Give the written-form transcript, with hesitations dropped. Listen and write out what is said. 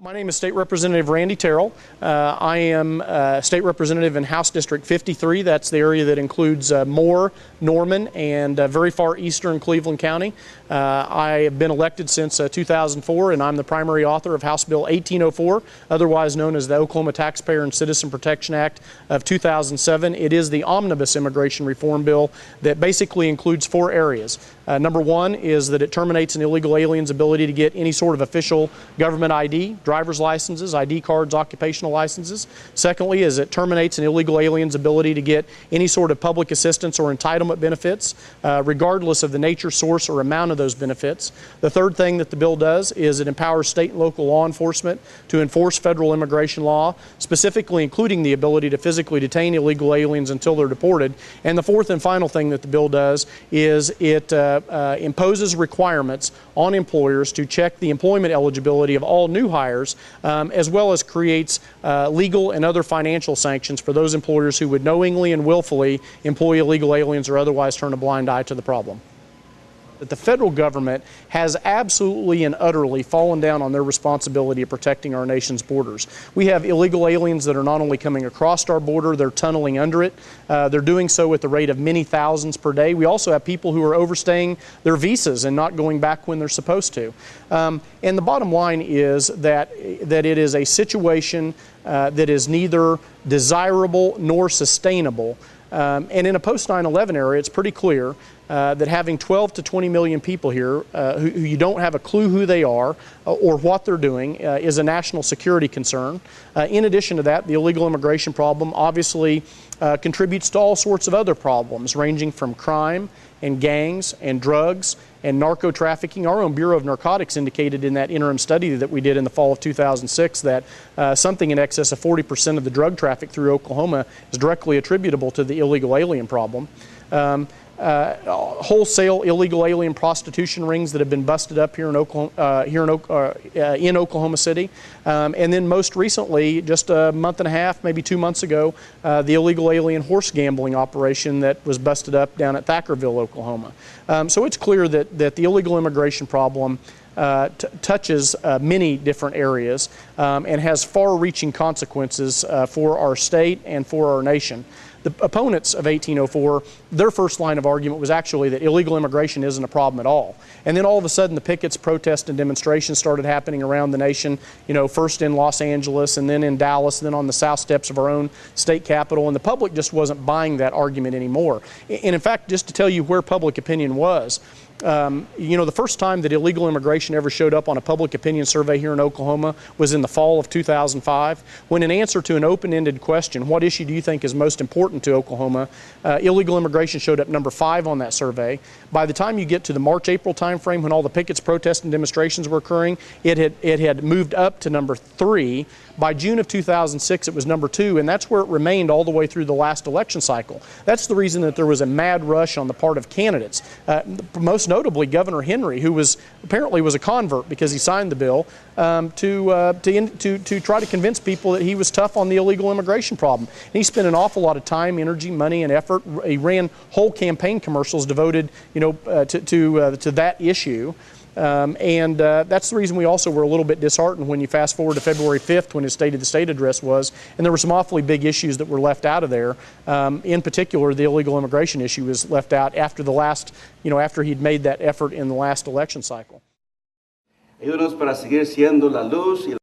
My name is State Representative Randy Terrill. I am State Representative in House District 53. That's the area that includes Moore, Norman, and very far eastern Cleveland County. I have been elected since 2004, and I'm the primary author of House Bill 1804, otherwise known as the Oklahoma Taxpayer and Citizen Protection Act of 2007. It is the omnibus immigration reform bill that basically includes four areas. Number one is that it terminates an illegal alien's ability to get any sort of official government ID, driver's licenses, ID cards, occupational licenses. Secondly, is it terminates an illegal alien's ability to get any sort of public assistance or entitlement benefits, regardless of the nature, source, or amount of those benefits. The third thing that the bill does is it empowers state and local law enforcement to enforce federal immigration law, specifically including the ability to physically detain illegal aliens until they're deported. And the fourth and final thing that the bill does is it imposes requirements on employers to check the employment eligibility of all new hires, as well as creates legal and other financial sanctions for those employers who would knowingly and willfully employ illegal aliens or otherwise turn a blind eye to the problem. That the federal government has absolutely and utterly fallen down on their responsibility of protecting our nation's borders. We have illegal aliens that are not only coming across our border, they're tunneling under it. They're doing so at the rate of many thousands per day. We also have people who are overstaying their visas and not going back when they're supposed to. And the bottom line is that it is a situation that is neither desirable nor sustainable. And in a post 9/11 era, it's pretty clear that having 12 to 20 million people here who you don't have a clue who they are or what they're doing is a national security concern. In addition to that, the illegal immigration problem obviously contributes to all sorts of other problems, ranging from crime and gangs and drugs and narco trafficking. Our own Bureau of Narcotics indicated in that interim study that we did in the fall of 2006 that something in excess of 40% of the drug traffic through Oklahoma is directly attributable to the illegal alien problem. Wholesale illegal alien prostitution rings that have been busted up here in Oklahoma City, and then most recently, just a month and a half, maybe 2 months ago, the illegal alien horse gambling operation that was busted up down at Thackerville, Oklahoma. So it's clear that the illegal immigration problem touches many different areas and has far-reaching consequences for our state and for our nation. The opponents of 1804, their first line of argument was actually that illegal immigration isn't a problem at all. And then all of a sudden the pickets, protests, and demonstrations started happening around the nation, you know, first in Los Angeles and then in Dallas, and then on the south steps of our own state capitol, and the public just wasn't buying that argument anymore. And in fact, just to tell you where public opinion was, you know, the first time that illegal immigration ever showed up on a public opinion survey here in Oklahoma was in the fall of 2005, when in answer to an open-ended question, what issue do you think is most important to Oklahoma, illegal immigration showed up number 5 on that survey. By the time you get to the March-April timeframe, when all the pickets, protests, and demonstrations were occurring, it had moved up to number 3. By June of 2006, it was number 2, and that's where it remained all the way through the last election cycle. That's the reason that there was a mad rush on the part of candidates, most notably Governor Henry, who apparently was a convert because he signed the bill, to try to convince people that he was tough on the illegal immigration problem. And he spent an awful lot of time, energy, money, and effort. He ran whole campaign commercials devoted, you know, to that issue. That's the reason we also were a little bit disheartened when you fast forward to February 5th, when his State of the State address was, and there were some awfully big issues that were left out of there. In particular, the illegal immigration issue was left out after the last, you know, after he'd made that effort in the last election cycle. Ayúdanos para seguir siendo la luz y